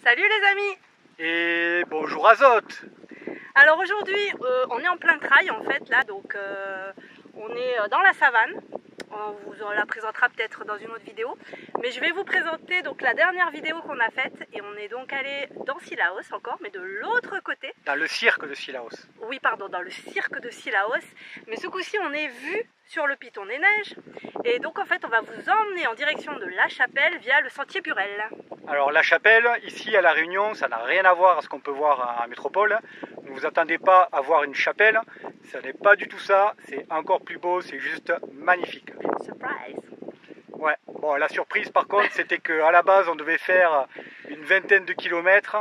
Salut les amis. Et bonjour Azote. Alors aujourd'hui on est en plein trail en fait là, donc on est dans la savane. On vous la présentera peut-être dans une autre vidéo, mais je vais vous présenter donc la dernière vidéo qu'on a faite, et on est donc allé dans Sillaos encore, mais de l'autre côté. Dans le cirque de Sillaos. Oui pardon, dans le cirque de Sillaos, mais ce coup-ci on est vu sur le Piton des Neiges, et donc en fait on va vous emmener en direction de La Chapelle via le sentier Burel. Alors La Chapelle, ici à La Réunion, ça n'a rien à voir à ce qu'on peut voir en métropole. Ne vous attendez pas à voir une chapelle, ça n'est pas du tout ça, c'est encore plus beau, c'est juste magnifique. Surprise. Ouais, bon la surprise par contre c'était qu'à la base on devait faire une vingtaine de kilomètres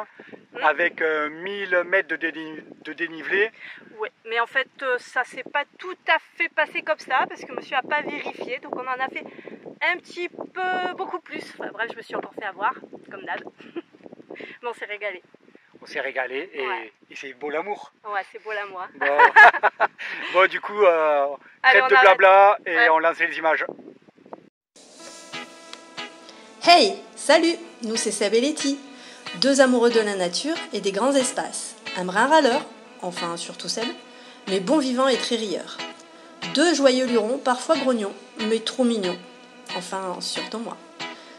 avec 1000 mètres de dénivelé. Oui, mais en fait ça s'est pas tout à fait passé comme ça parce que monsieur a pas vérifié, donc on en a fait un petit peu beaucoup plus. Enfin, bref, je me suis encore fait avoir, comme d'hab. Mais on s'est régalé. On s'est régalé et c'est beau l'amour. Ouais, c'est beau l'amour. Bon. Bon, du coup, trêve de blabla et on lance les images. Hey, salut, nous c'est Seb et Letty, deux amoureux de la nature et des grands espaces, un brin râleur, enfin surtout Seb, mais bon vivant et très rieur. Deux joyeux lurons, parfois grognons, mais trop mignons, enfin surtout moi.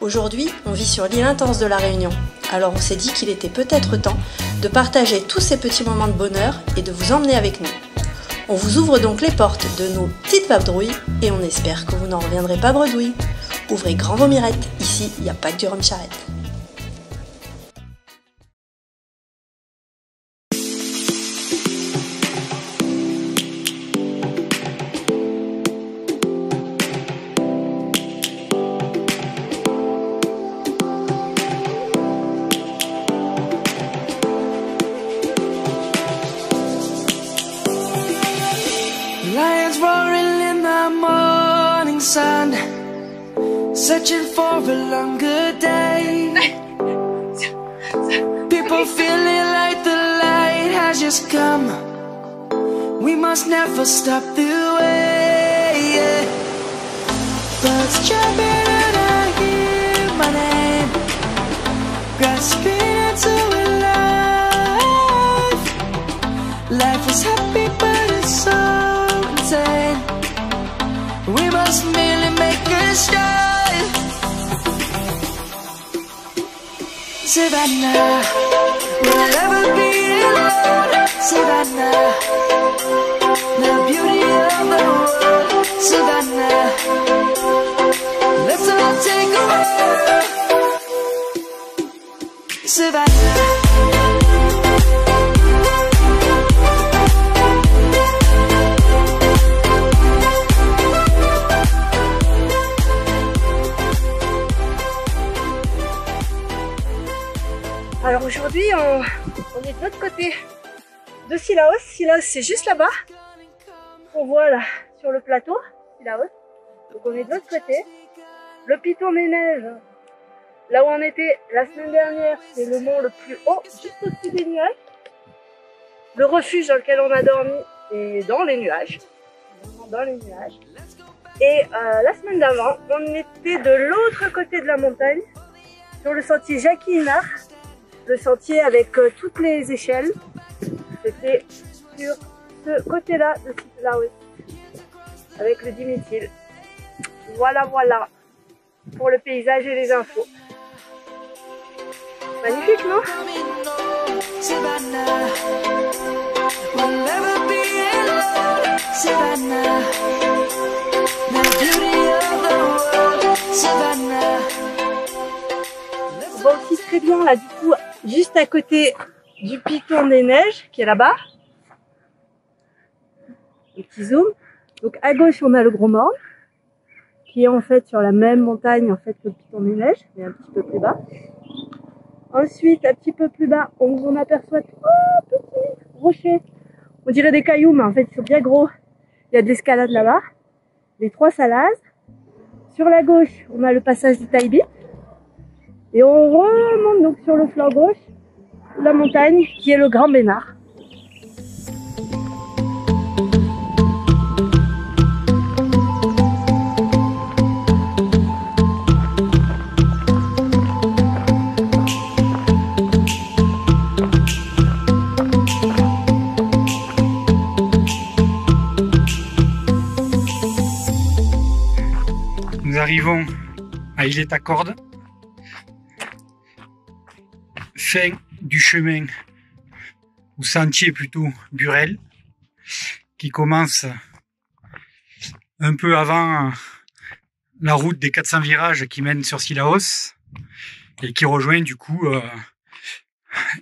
Aujourd'hui, on vit sur l'île intense de la Réunion, alors on s'est dit qu'il était peut-être temps de partager tous ces petits moments de bonheur et de vous emmener avec nous. On vous ouvre donc les portes de nos petites vadrouilles et on espère que vous n'en reviendrez pas bredouilles. Ouvrez grand vos mirettes, ici il n'y a pas que du rhum charrette. Lions roaring in the morning sun, searching for a longer day. People feeling like the light has just come. We must never stop the way. Birds chirping and I hear my name, grasping into life. Life is happy but it's so insane. We must merely make a start. Savannah, we'll never be alone. Savannah, the beauty of the world. Savannah, let's all take a walk. Savannah. Alors aujourd'hui on est de l'autre côté de Sillaos. Sillaos c'est juste là-bas. On voit là sur le plateau Sillaos. Donc on est de l'autre côté. Le Piton des Neiges, là où on était la semaine dernière, c'est le mont le plus haut, juste au-dessus des nuages. Le refuge dans lequel on a dormi est dans les nuages. Dans les nuages. Et la semaine d'avant, on était de l'autre côté de la montagne, sur le sentier Jacquinard. Le sentier avec toutes les échelles, c'était sur ce côté-là de Sillaos, avec le diméthyle. Voilà, voilà, pour le paysage et les infos. Magnifique, non? Savannah, we'll never be alone. Savannah, the beauty of the world. Savannah. On voit aussi très bien là du coup juste à côté du Piton des Neiges qui est là-bas. Un petit zoom. Donc à gauche on a le Gros Morne qui est en fait sur la même montagne en fait que le Piton des Neiges, mais un petit peu plus bas. Ensuite un petit peu plus bas on aperçoit petits rochers. On dirait des cailloux mais en fait ils sont bien gros. Il y a de l'escalade là-bas. Les Trois Salazes. Sur la gauche on a le passage du Taïbi. Et on remonte donc sur le flanc gauche la montagne qui est le Grand Bénard. arrivons à Illet-à-Cordes, fin du chemin, ou sentier plutôt, Burel, qui commence un peu avant la route des 400 virages qui mène sur Cilaos et qui rejoint du coup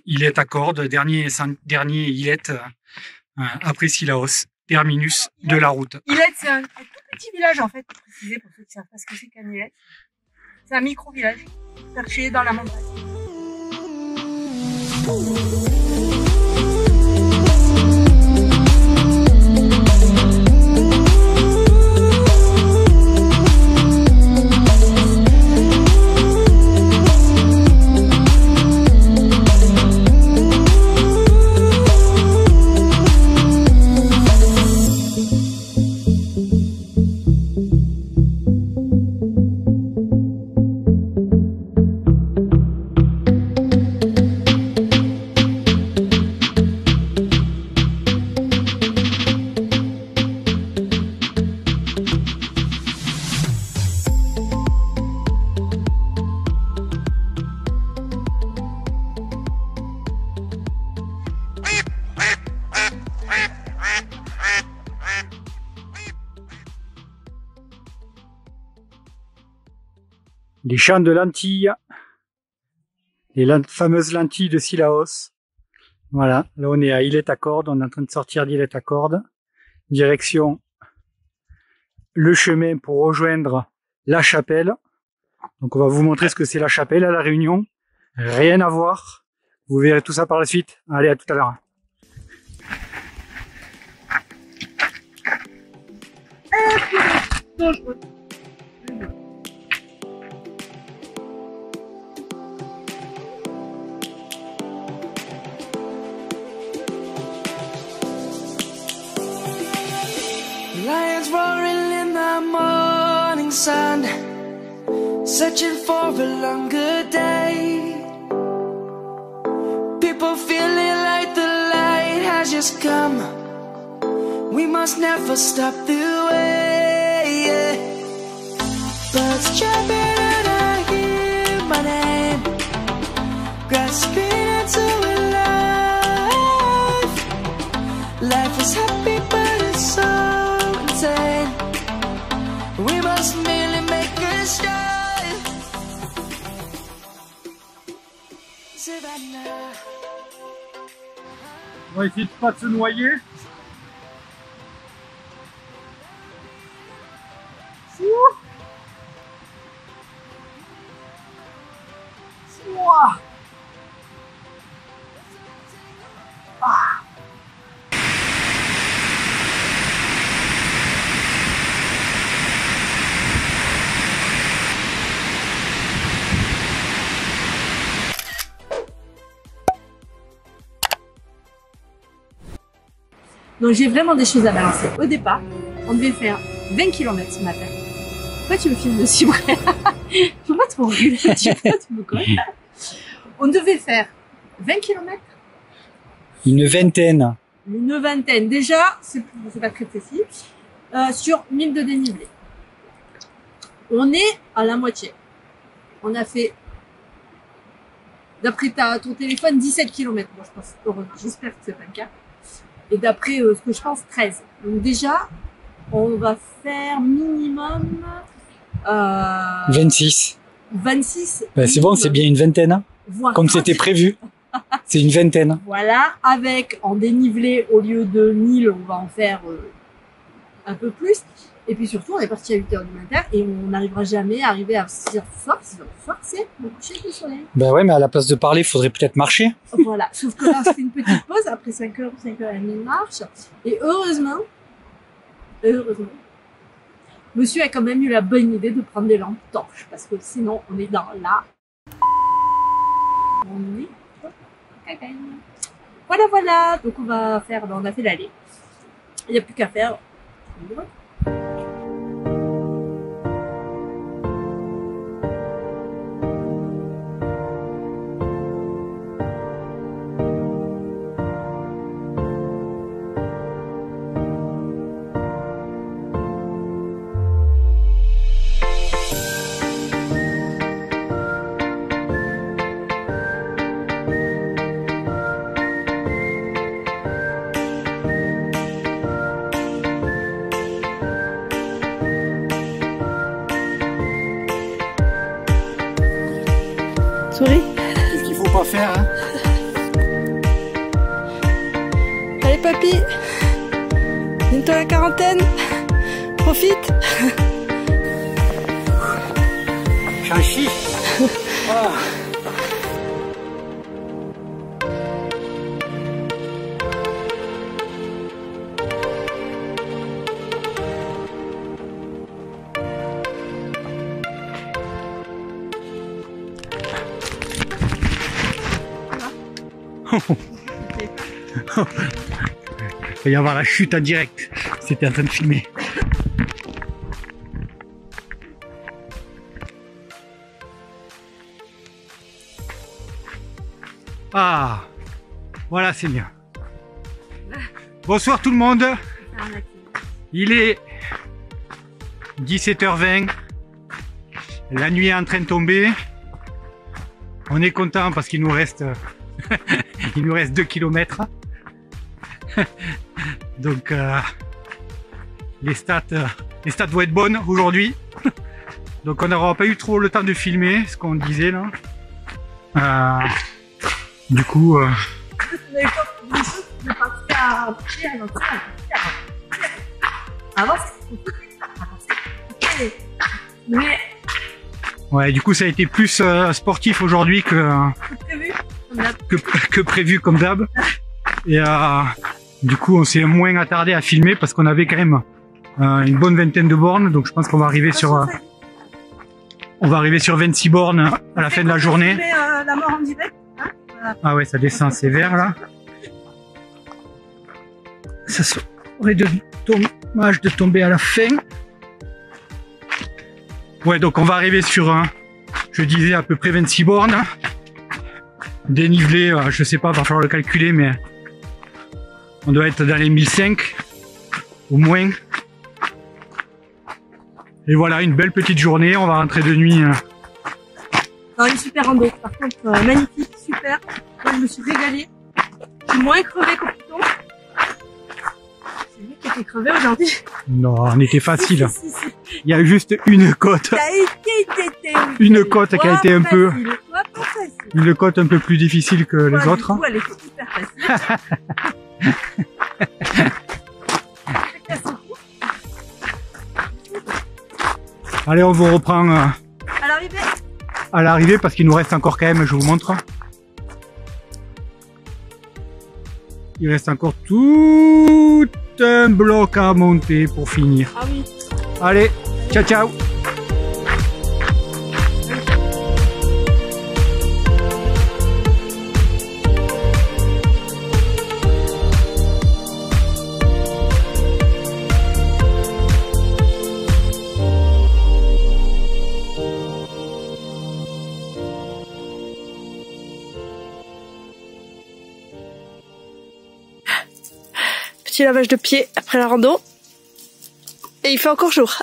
Illet-à-Cordes, dernier Illet après Cilaos, terminus de la route. Illet, c'est un tout petit village en fait, pour préciser pour ceux qui savent pas ce que c'est qu'un Illet. C'est un micro-village perché dans la montagne. Les champs de lentilles, les fameuses lentilles de Cilaos. Voilà, là on est à Illet-à-Cordes, on est en train de sortir d'Illet-à-Cordes, direction le chemin pour rejoindre la chapelle. Donc on va vous montrer ce que c'est la chapelle à La Réunion, rien à voir, vous verrez tout ça par la suite. Allez, à tout à l'heure. Lions roaring in the morning sun, searching for a longer day. People feeling like the light has just come. We must never stop the way. Yeah. Birds chirping and I hear my name, grasping into a life. Life is happy but it's so insane. We must merely make a start. Savannah. On va essayer de pas se noyer. Donc j'ai vraiment des choses à balancer. Au départ, on devait faire 20 km ce matin. Pourquoi tu me filmes dessus, Bré? Faut pas trop reculer, tu me colles. On devait faire 20 km. Une vingtaine. Une vingtaine. Déjà, c'est pas très précis. Sur 1000 de dénivelé. On est à la moitié. On a fait, d'après ton téléphone, 17 km. Moi, je pense, j'espère que c'est pas le cas. Et d'après ce que je pense, 13. Donc déjà, on va faire minimum 26. 26. Ben, c'est bon, c'est bien une vingtaine. Hein, comme c'était prévu. C'est une vingtaine. Voilà, avec en dénivelé, au lieu de 1000, on va en faire un peu plus. Et puis surtout, on est parti à 8h du matin et on n'arrivera jamais à arriver à 6h du soir. 6h du soir, c'est le coucher du soleil. Ben ouais, mais à la place de parler, il faudrait peut-être marcher. Voilà, sauf que là, on fait une petite pause après 5h, 5h30 de marche. Et heureusement, monsieur a quand même eu la bonne idée de prendre des lampes torches. Parce que sinon, on est dans la... On est... Voilà, voilà. Donc on va faire... On a fait l'aller. Il n'y a plus qu'à faire... faire. Hein. Allez papy, bientôt la quarantaine, profite. J'en chie. Oh. Il va y avoir la chute en direct. C'était en train de filmer. Ah, voilà, c'est bien. Bonsoir tout le monde. Il est 17h20. La nuit est en train de tomber. On est content parce qu'il nous reste il nous reste 2 km. Donc les stats vont être bonnes aujourd'hui. Donc on n'aura pas eu trop le temps de filmer ce qu'on disait là. Du coup ouais, du coup ça a été plus sportif aujourd'hui que prévu comme d'hab. Et du coup on s'est moins attardé à filmer parce qu'on avait quand même une bonne vingtaine de bornes. Donc je pense qu'on va arriver sur 26 bornes à la fin de la journée. La mort en direct, hein, voilà. Ah ouais, ça descend sévère là. Ça serait dommage de tomber à la fin. Ouais, donc on va arriver sur je disais à peu près 26 bornes. Dénivelé, je sais pas, va falloir le calculer, mais on doit être dans les 1005 au moins. Et voilà, une belle petite journée. On va rentrer de nuit. Non, une super rando, par contre, magnifique, super. Moi, je me suis régalée. Je suis moins crevée qu'au Piton. C'est lui qui était crevé aujourd'hui. Non, on était facile. Si. Il y a juste une côte. Ça a été Une côte qui a été un peu. facile. Une côte un peu plus difficile que les autres. Du coup, elle était hyper facile. Allez, on vous reprend À l'arrivée. Parce qu'il nous reste encore quand même, je vous montre. Il reste encore tout un bloc à monter pour finir. Ah oui. Allez, ciao ciao. Petit lavage de pied après la rando. Et il fait encore jour.